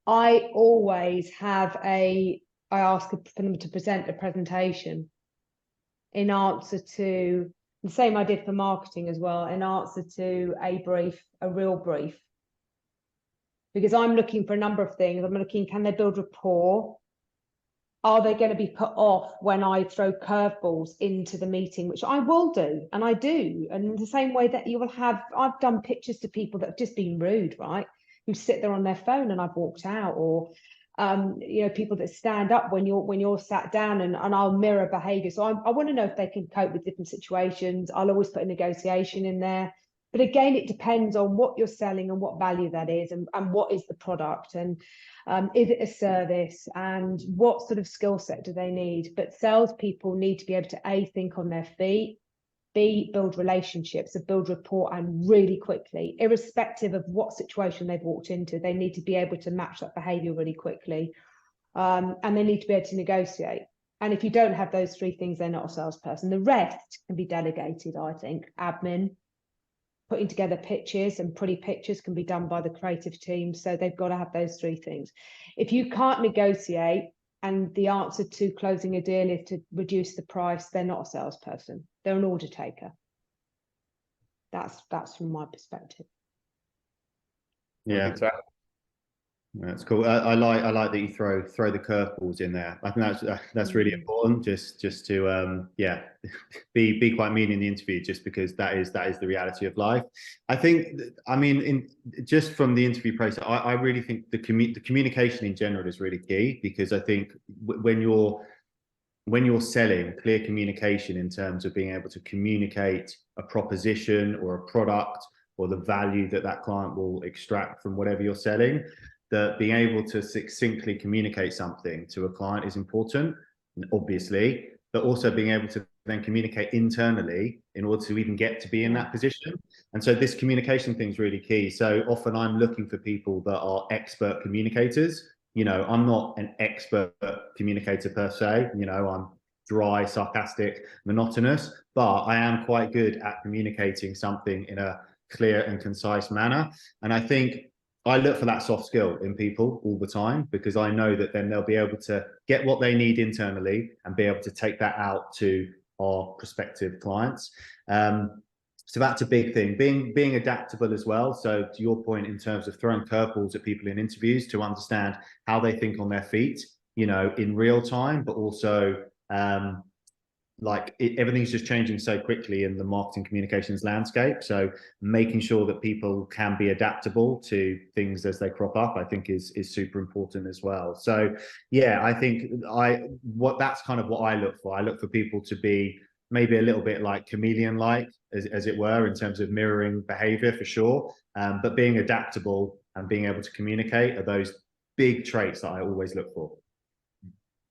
I always have I ask for them to present a presentation in answer to the same I did for marketing as well, in answer to a brief, a real brief. Because I'm looking for a number of things. I'm looking, can they build rapport? Are they going to be put off when I throw curveballs into the meeting, which I will do, and I do. And in the same way that you will have, I've done pitches to people that have just been rude, right? Who sit there on their phone and I've walked out, or you know, people that stand up when you're sat down, and I'll mirror behavior. So I want to know if they can cope with different situations. I'll always put a negotiation in there. But again, it depends on what you're selling and what value that is, and what is the product, and is it a service, and what sort of skill set do they need. But salespeople need to be able to A, think on their feet, B, build relationships, and build rapport, and really quickly, irrespective of what situation they've walked into. They need to be able to match that behavior really quickly, and they need to be able to negotiate. And if you don't have those three things, they're not a salesperson. The rest can be delegated, I think. Admin, putting together pitches and pretty pictures can be done by the creative team. So they've got to have those three things. If you can't negotiate and the answer to closing a deal is to reduce the price, they're not a salesperson. They're an order taker. That's from my perspective. Yeah. That's cool. I like that you throw the curveballs in there. I think that's really important. Just to be quite mean in the interview, just because that is the reality of life. I think, I mean, just from the interview process, I really think the communication in general is really key, because I think when you're selling, clear communication in terms of being able to communicate a proposition or a product or the value that client will extract from whatever you're selling, that being able to succinctly communicate something to a client is important, obviously, but also being able to then communicate internally in order to even get to be in that position. And so this communication thing is really key. So often I'm looking for people that are expert communicators. You know, I'm not an expert communicator per se. You know, I'm dry, sarcastic, monotonous, but I am quite good at communicating something in a clear and concise manner. And I think I look for that soft skill in people all the time, because I know that then they'll be able to get what they need internally and be able to take that out to our prospective clients. So that's a big thing, being adaptable as well. So to your point, in terms of throwing curveballs at people in interviews to understand how they think on their feet, you know, in real time, but also everything's just changing so quickly in the marketing communications landscape. So making sure that people can be adaptable to things as they crop up, I think is super important as well. So yeah, I think that's kind of what I look for. I look for people to be maybe a little bit like chameleon-like, as it were, in terms of mirroring behavior for sure. But being adaptable and being able to communicate are those big traits that I always look for.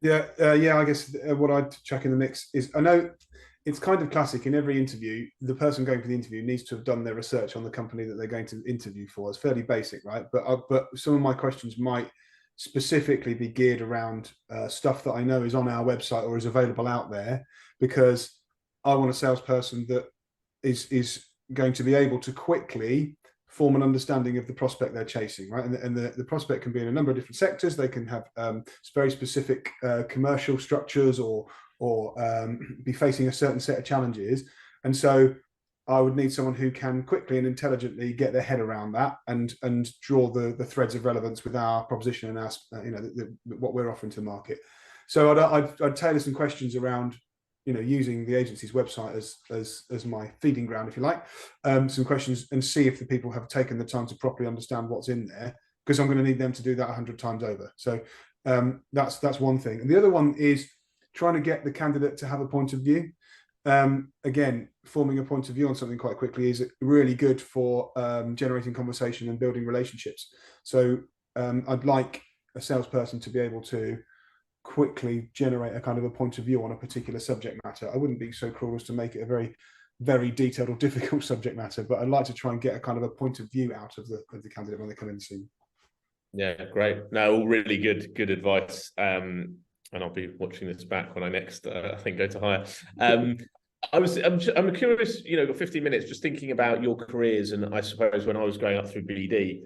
Yeah, I guess what I'd chuck in the mix is, I know it's kind of classic in every interview, the person going for the interview needs to have done their research on the company that they're going to interview for. It's fairly basic, right? But some of my questions might specifically be geared around stuff that I know is on our website or is available out there, because I want a salesperson that is going to be able to quickly form an understanding of the prospect they're chasing, right? And the prospect can be in a number of different sectors. They can have very specific commercial structures or be facing a certain set of challenges. And so I would need someone who can quickly and intelligently get their head around that and draw the threads of relevance with our proposition and our, what we're offering to the market. So I'd tailor some questions around, using the agency's website as my feeding ground, if you like, some questions, and see if the people have taken the time to properly understand what's in there, because I'm going to need them to do that 100 times over. So that's one thing. And the other one is trying to get the candidate to have a point of view. Again, forming a point of view on something quite quickly is really good for generating conversation and building relationships. So I'd like a salesperson to be able to quickly generate a kind of a point of view on a particular subject matter. I wouldn't be so cruel as to make it a very, very detailed or difficult subject matter, but I'd like to try and get a kind of a point of view out of the candidate when they come in the scene. Yeah, great. No, all really good advice. And I'll be watching this back when I next, I think, go to hire. I'm curious, got 15 minutes just thinking about your careers, and I suppose when I was going up through BD,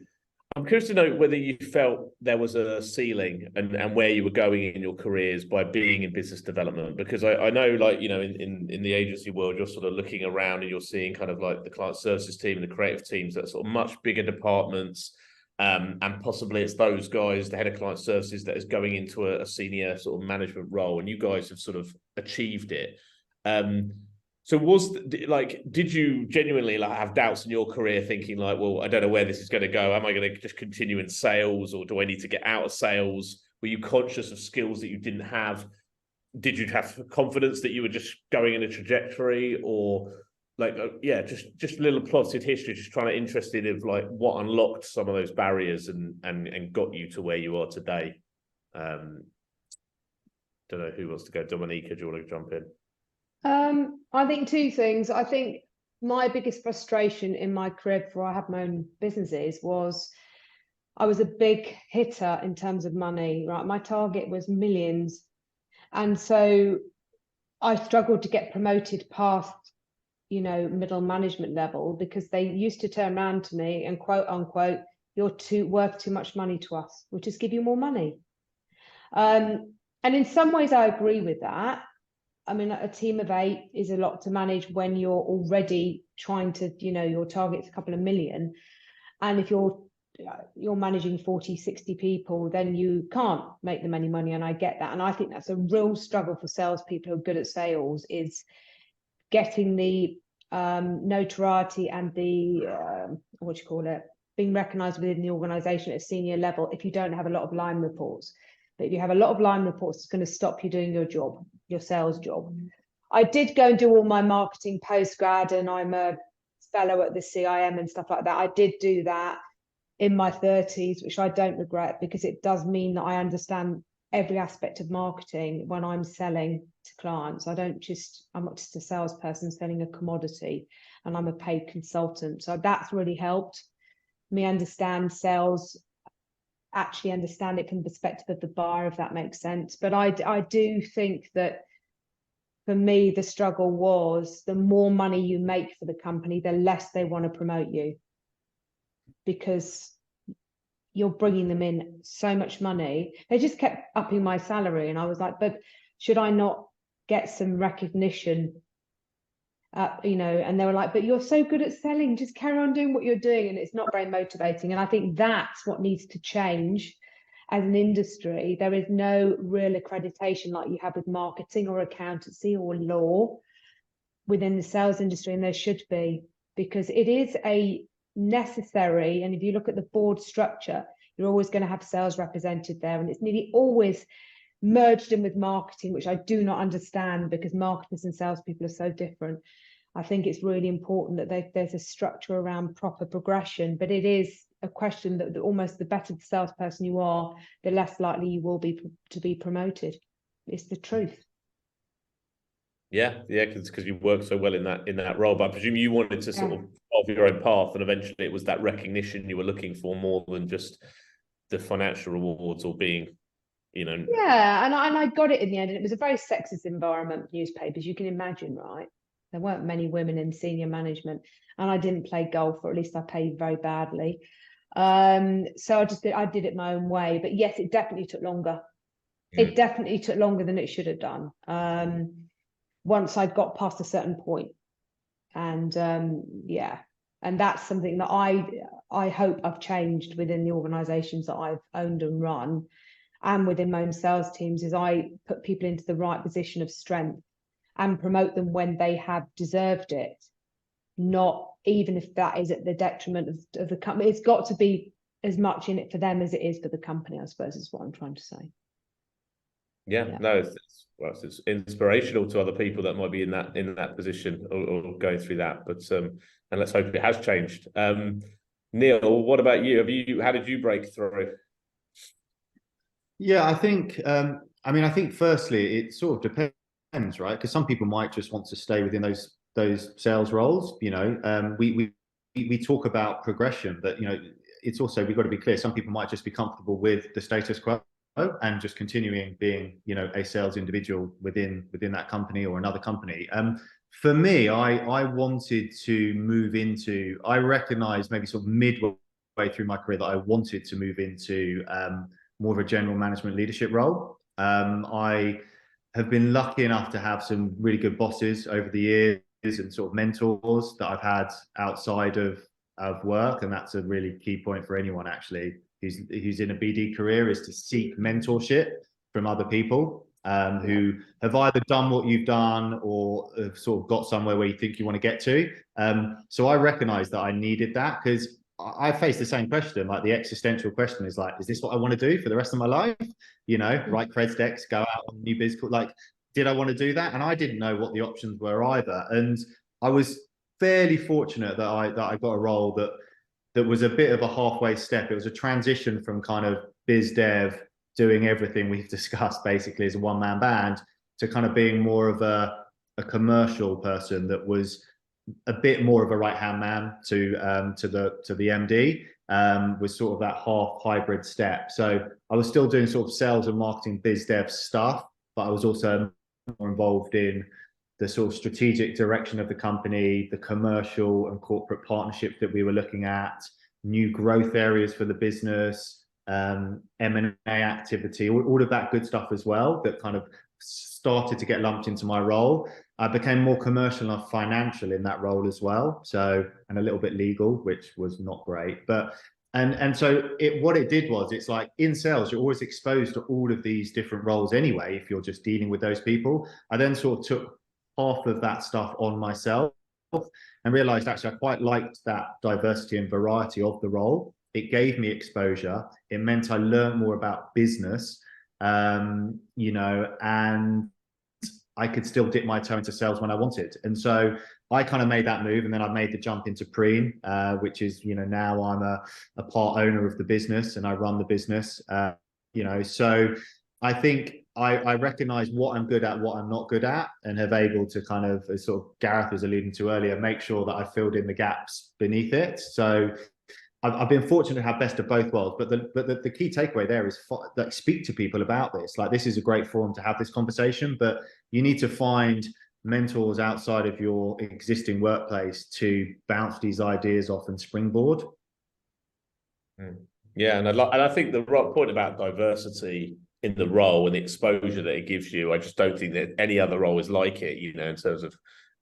I'm curious to know whether you felt there was a ceiling and where you were going in your careers by being in business development, because I know, in the agency world, you're sort of looking around and you're seeing kind of like the client services team and the creative teams that are sort of much bigger departments, and possibly it's those guys, the head of client services, that is going into a senior sort of management role, and you guys have sort of achieved it. So did you genuinely have doubts in your career, thinking well, I don't know where this is going to go. Am I going to just continue in sales, or do I need to get out of sales? Were you conscious of skills that you didn't have? Did you have confidence that you were just going in a trajectory, or yeah, just a little plotted history, just trying to interested of like what unlocked some of those barriers and got you to where you are today. Don't know who wants to go. Domenica, do you want to jump in? I think two things. I think my biggest frustration in my career before I had my own businesses was I was a big hitter in terms of money, right? My target was millions. And so I struggled to get promoted past, middle management level, because they used to turn around to me and quote unquote, "You're worth too much money to us. We'll just give you more money." And in some ways I agree with that. I mean, a team of 8 is a lot to manage when you're already trying to, your target's a couple of million. And if you're managing 40, 60 people, then you can't make them any money. And I get that. And I think that's a real struggle for salespeople who are good at sales, is getting the notoriety and the, being recognized within the organization at a senior level if you don't have a lot of line reports. But if you have a lot of line reports, it's going to stop you doing your job, your sales job. I did go and do all my marketing post-grad, and I'm a fellow at the CIM and stuff like that. I did do that in my 30s, which I don't regret, because it does mean that I understand every aspect of marketing when I'm selling to clients. I'm not just a salesperson selling a commodity, and I'm a paid consultant. So that's really helped me understand sales, actually understand it from the perspective of the buyer, if that makes sense. But I do think that for me, the struggle was the more money you make for the company, the less they want to promote you, because you're bringing them in so much money. They just kept upping my salary, and I was like, but should I not get some recognition? And they were like, but you're so good at selling, just carry on doing what you're doing. And it's not very motivating. And I think that's what needs to change as an industry. There is no real accreditation like you have with marketing or accountancy or law within the sales industry, and there should be, because it is a necessary. And if you look at the board structure, you're always going to have sales represented there, and it's nearly always merged in with marketing, which I do not understand, because marketers and salespeople are so different. I think it's really important that there's a structure around proper progression, but it is a question that almost the better the salesperson you are, the less likely you will be to be promoted. It's the truth. Yeah, because you work so well in that role. But I presume you wanted to sort of follow your own path, and eventually it was that recognition you were looking for more than just the financial rewards or being, Yeah, and I got it in the end, and it was a very sexist environment, newspapers, you can imagine, right? There weren't many women in senior management, and I didn't play golf, or at least I played very badly. So I did it my own way. But yes, it definitely took longer. It definitely took longer than it should have done. Once I got past a certain point. And and that's something that I hope I've changed within the organizations that I've owned and run, and within my own sales teams, is I put people into the right position of strength and promote them when they have deserved it, not even if that is at the detriment of the company. It's got to be as much in it for them as it is for the company, I suppose, is what I'm trying to say. Yeah. No, it's inspirational to other people that might be in that position or going through that. But and let's hope it has changed. Neil, what about you? How did you break through? Yeah, I think I think firstly it sort of depends, right? Because some people might just want to stay within those sales roles. We talk about progression, but it's also, we've got to be clear, some people might just be comfortable with the status quo and just continuing being a sales individual within that company or another company. For me, I wanted to move into, I recognized maybe sort of midway through my career that I wanted to move into more of a general management leadership role. I have been lucky enough to have some really good bosses over the years and sort of mentors that I've had outside of work. And that's a really key point for anyone actually who's in a BD career, is to seek mentorship from other people who have either done what you've done or have sort of got somewhere where you think you want to get to. So I recognized that I needed that, because I faced the same question, like the existential question is like, is this what I want to do for the rest of my life? Write creds decks, go out on new biz, like, did I want to do that? And I didn't know what the options were either. And I was fairly fortunate that I got a role that was a bit of a halfway step. It was a transition from kind of BizDev doing everything we've discussed basically as a one-man band to kind of being more of a commercial person that was a bit more of a right-hand man to the MD, was sort of that half hybrid step. So I was still doing sort of sales and marketing BizDev stuff, but I was also more involved in the sort of strategic direction of the company, the commercial and corporate partnerships that we were looking at, new growth areas for the business, M&A activity, all of that good stuff as well that kind of started to get lumped into my role. I became more commercial and financial in that role as well. So, and a little bit legal, which was not great. But and so what it did was, it's like in sales, you're always exposed to all of these different roles anyway, if you're just dealing with those people. I then sort of took half of that stuff on myself and realized actually I quite liked that diversity and variety of the role. It gave me exposure. It meant I learned more about business, you know, and I could still dip my toe into sales when I wanted. And so I kind of made that move, and then I made the jump into Preen, which is, you know, now I'm a part owner of the business and I run the business, you know. So I think I recognize what I'm good at, what I'm not good at, and have able to kind of, as sort of Gareth was alluding to earlier, make sure that I filled in the gaps beneath it. So I've been fortunate to have best of both worlds, but the key takeaway there is like, speak to people about this. Like, this is a great forum to have this conversation, but you need to find mentors outside of your existing workplace to bounce these ideas off and springboard. Yeah, and I think the point about diversity in the role and the exposure that it gives you, I just don't think that any other role is like it, you know, in terms of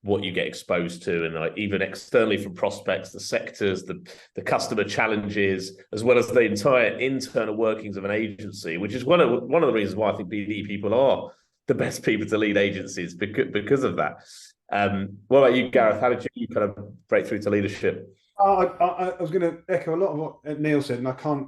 what you get exposed to, and like even externally from prospects, the sectors, the customer challenges, as well as the entire internal workings of an agency, which is one of the reasons why I think BD people are the best people to lead agencies, because of that. What about you, Gareth? How did you kind of break through to leadership? I was going to echo a lot of what Neil said, and I can't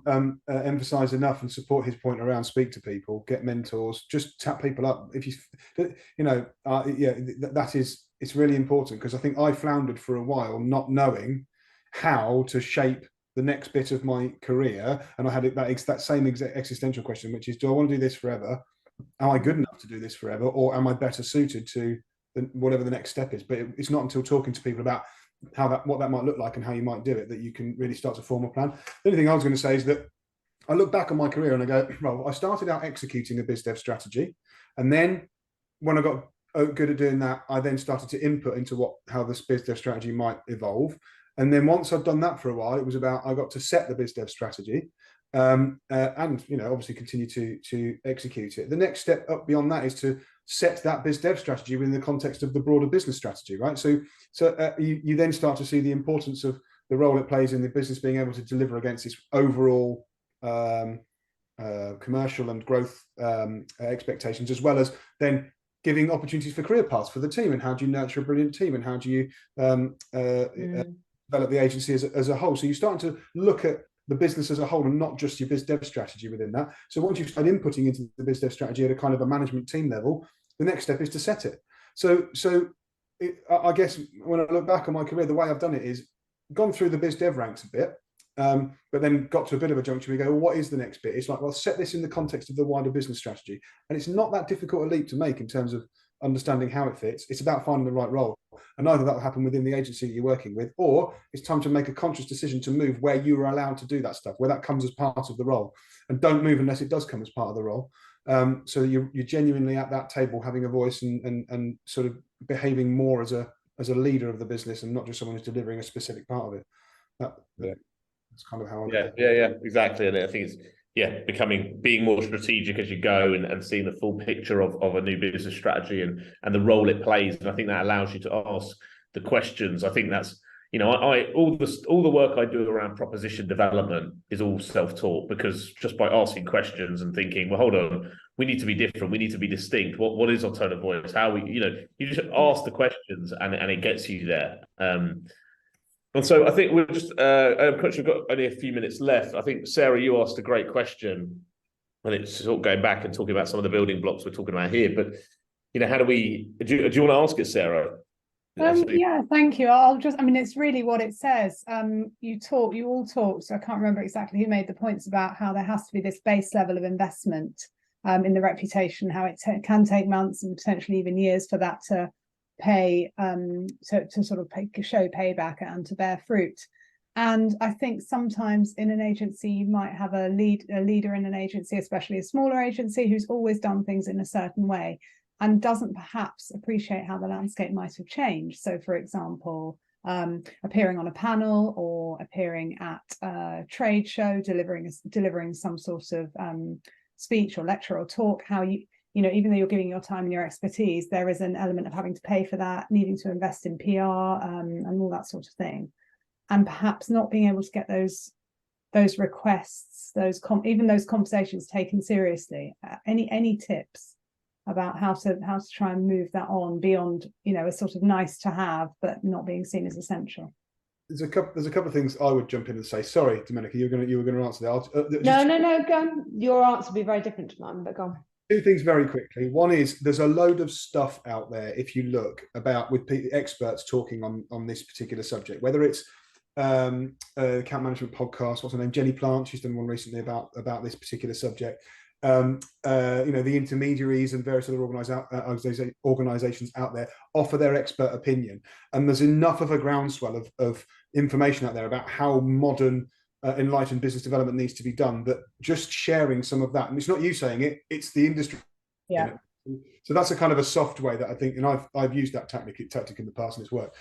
emphasize enough and support his point around speak to people, get mentors, just tap people up. If you know, yeah, that is, it's really important, because I think I floundered for a while not knowing how to shape the next bit of my career, and I had that same existential question, which is, do I want to do this forever? Am I good enough to do this forever, or am I better suited to whatever the next step is? But it's not until talking to people about what that might look like and how you might do it that you can really start to form a plan. The only thing I was going to say is that I look back on my career and I go, well, I started out executing a BizDev strategy, and then when I got good at doing that, I then started to input into how this BizDev strategy might evolve. And then once I'd done that for a while, it was about, I got to set the BizDev strategy, and you know, obviously continue to execute it. The next step up beyond that is to set that BizDev strategy within the context of the broader business strategy, right? So you then start to see the importance of the role it plays in the business being able to deliver against this overall commercial and growth expectations, as well as then giving opportunities for career paths for the team, and how do you nurture a brilliant team, and how do you develop the agency as a whole. So you're starting to look at the business as a whole and not just your BizDev strategy within that. So once you start inputting into the BizDev strategy at a kind of a management team level, the next step is to set it. I guess when I look back on my career, the way I've done it is gone through the BizDev ranks a bit, but then got to a bit of a juncture. We go, well, what is the next bit? It's like, well, set this in the context of the wider business strategy. And it's not that difficult a leap to make in terms of understanding how it fits. It's about finding the right role. And either that will happen within the agency that you're working with, or it's time to make a conscious decision to move where you are allowed to do that stuff, where that comes as part of the role. And don't move unless it does come as part of the role. So you're genuinely at that table having a voice and sort of behaving more as a leader of the business, and not just someone who's delivering a specific part of it. That's kind of how I yeah, exactly. And I think it's being more strategic as you go, and seeing the full picture of a new business strategy and the role it plays. And I think that allows you to ask the questions. I think that's, you know, all the work I do around proposition development is all self-taught, because just by asking questions and thinking, well, hold on, we need to be different, we need to be distinct. What is alternative voice? How you just ask the questions, and it gets you there. And so I think we're just, we've got only a few minutes left. I think, Sarah, you asked a great question, and it's sort of going back and talking about some of the building blocks we're talking about here. But, you know, how do you want to ask it, Sarah? Yeah, thank you. I mean, it's really what it says. You all talked, so I can't remember exactly who made the points about how there has to be this base level of investment in the reputation, how it can take months and potentially even years for that to pay, to sort of show payback and to bear fruit. And I think sometimes in an agency, you might have a leader in an agency, especially a smaller agency, who's always done things in a certain way and doesn't perhaps appreciate how the landscape might have changed. So, for example, appearing on a panel or appearing at a trade show, delivering some sort of speech or lecture or talk, how you know, even though you're giving your time and your expertise, there is an element of having to pay for that, needing to invest in PR and all that sort of thing. And perhaps not being able to get those requests, even those conversations taken seriously. Any tips about how to try and move that on beyond, you know, a sort of nice to have, but not being seen as essential? There's a couple of things I would jump in and say. Sorry, Domenica, you were going to answer that. No, go on. Your answer will be very different to mine, but go on. Two things very quickly. One is there's a load of stuff out there, if you look, with experts talking on this particular subject, whether it's account management podcast, what's her name, Jenny Plant, she's done one recently about this particular subject. You know, the intermediaries and various other organizations out there offer their expert opinion, and there's enough of a groundswell of information out there about how modern enlightened business development needs to be done, that just sharing some of that, and it's not you saying it, it's the industry. Yeah. So that's a kind of a soft way that I think, and I've used that tactic in the past and it's worked.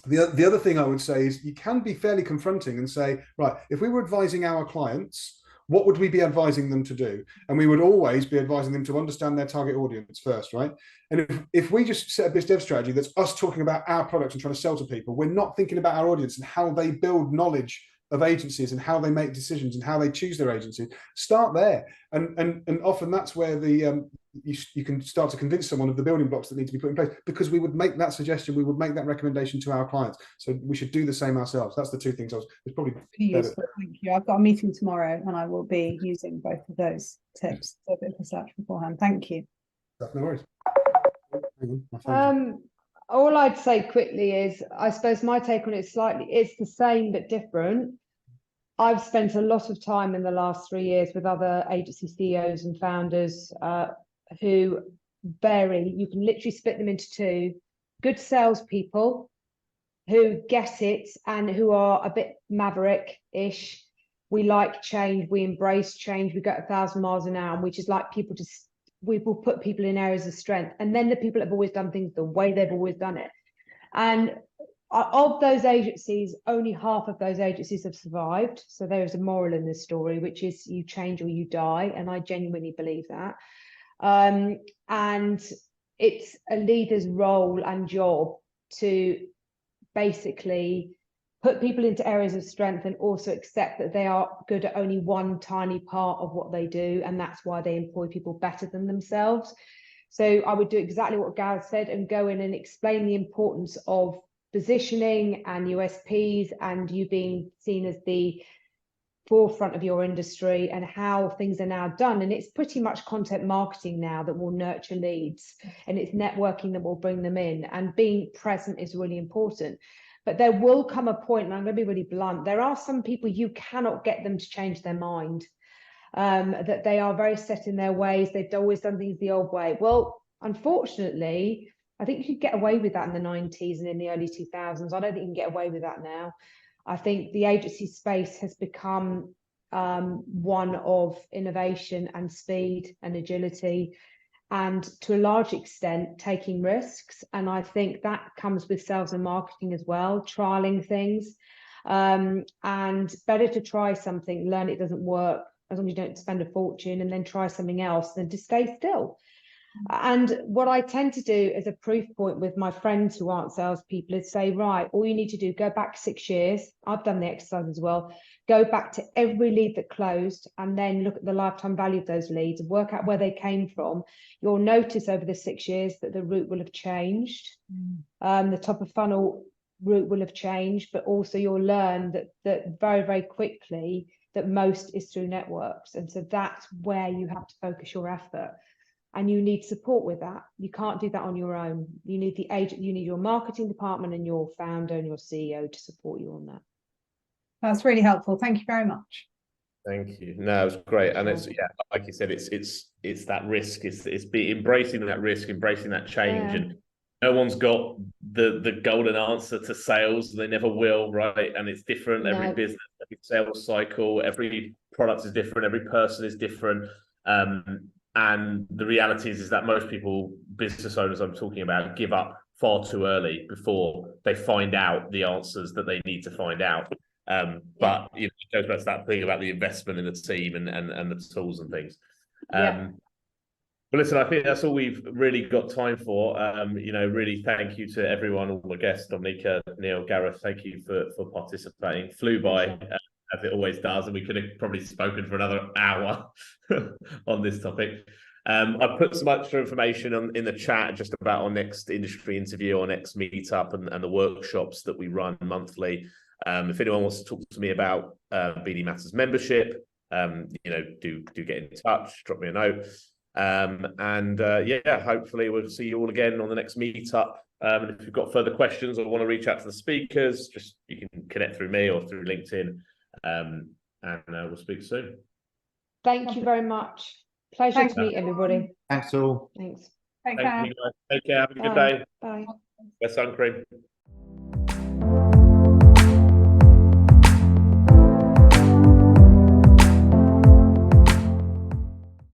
The other thing I would say is you can be fairly confronting and say, right, if we were advising our clients, what would we be advising them to do? And we would always be advising them to understand their target audience first, right? And if we just set a BizDev strategy that's us talking about our products and trying to sell to people, we're not thinking about our audience and how they build knowledge of agencies and how they make decisions and how they choose their agencies. Start there, and often that's where you can start to convince someone of the building blocks that need to be put in place, because we would make that suggestion, we would make that recommendation to our clients. So we should do the same ourselves. That's the two things it's probably useful. Thank you. I've got a meeting tomorrow and I will be using both of those tips. So a bit of research beforehand. Thank you. No worries. All I'd say quickly is, I suppose my take on it it's the same but different. I've spent a lot of time in the last 3 years with other agency CEOs and founders who vary. You can literally split them into two: good salespeople who get it and who are a bit maverick-ish. We like change, we embrace change, we go 1,000 miles an hour, and we just like people to. We will put people in areas of strength, and then the people that have always done things the way they've always done it. And of those agencies, only half of those agencies have survived. So there is a moral in this story, which is you change or you die, and I genuinely believe that. And it's a leader's role and job to basically put people into areas of strength and also accept that they are good at only one tiny part of what they do, and that's why they employ people better than themselves. So I would do exactly what Gareth said and go in and explain the importance of positioning and USPs and you being seen as the forefront of your industry and how things are now done. And it's pretty much content marketing now that will nurture leads, and it's networking that will bring them in, and being present is really important. But there will come a point, and I'm going to be really blunt, there are some people you cannot get them to change their mind, that they are very set in their ways. They've always done things the old way. Well, unfortunately, I think you could get away with that in the 90s and in the early 2000s. I don't think you can get away with that now. I think the agency space has become one of innovation and speed and agility, and to a large extent taking risks. And I think that comes with sales and marketing as well, trialing things, and better to try something, learn it doesn't work, as long as you don't spend a fortune, and then try something else than to stay still. And what I tend to do as a proof point with my friends who aren't salespeople is say, right, all you need to do, go back 6 years. I've done the exercise as well. Go back to every lead that closed and then look at the lifetime value of those leads and work out where they came from. You'll notice over the 6 years that the route will have changed. The top of funnel route will have changed, but also you'll learn that very, very quickly that most is through networks. And so that's where you have to focus your effort. and you need support with that. You can't do that on your own. You need the agent, you need your marketing department and your founder and your CEO to support you on that. That's really helpful. Thank you very much. Thank you. No, it was great, and it's like you said, it's that risk. It's embracing that risk, embracing that change, and no one's got the golden answer to sales. They never will, right? And it's different. Every business, every sales cycle, every product is different. Every person is different. And the reality is that most people, business owners I'm talking about, give up far too early before they find out the answers that they need to find out. But it goes back to that thing about the investment in the team and the tools and things. But listen, I think that's all we've really got time for. Really thank you to everyone, all the guests, Domenica, Neil, Gareth. Thank you for participating. Flew by as it always does, and we could have probably spoken for another hour on this topic. I've put some extra information in the chat just about our next industry interview, our next meetup, and the workshops that we run monthly. If anyone wants to talk to me about BD Matters membership, do get in touch, drop me a note. Hopefully we'll see you all again on the next meetup. And if you've got further questions or want to reach out to the speakers, you can connect through me or through LinkedIn, and we'll speak soon. Thank you very much. Pleasure to meet everybody. Thanks all. Thanks. Take care. Thank you guys. Take care. Have a good day. Bye. Best sun cream.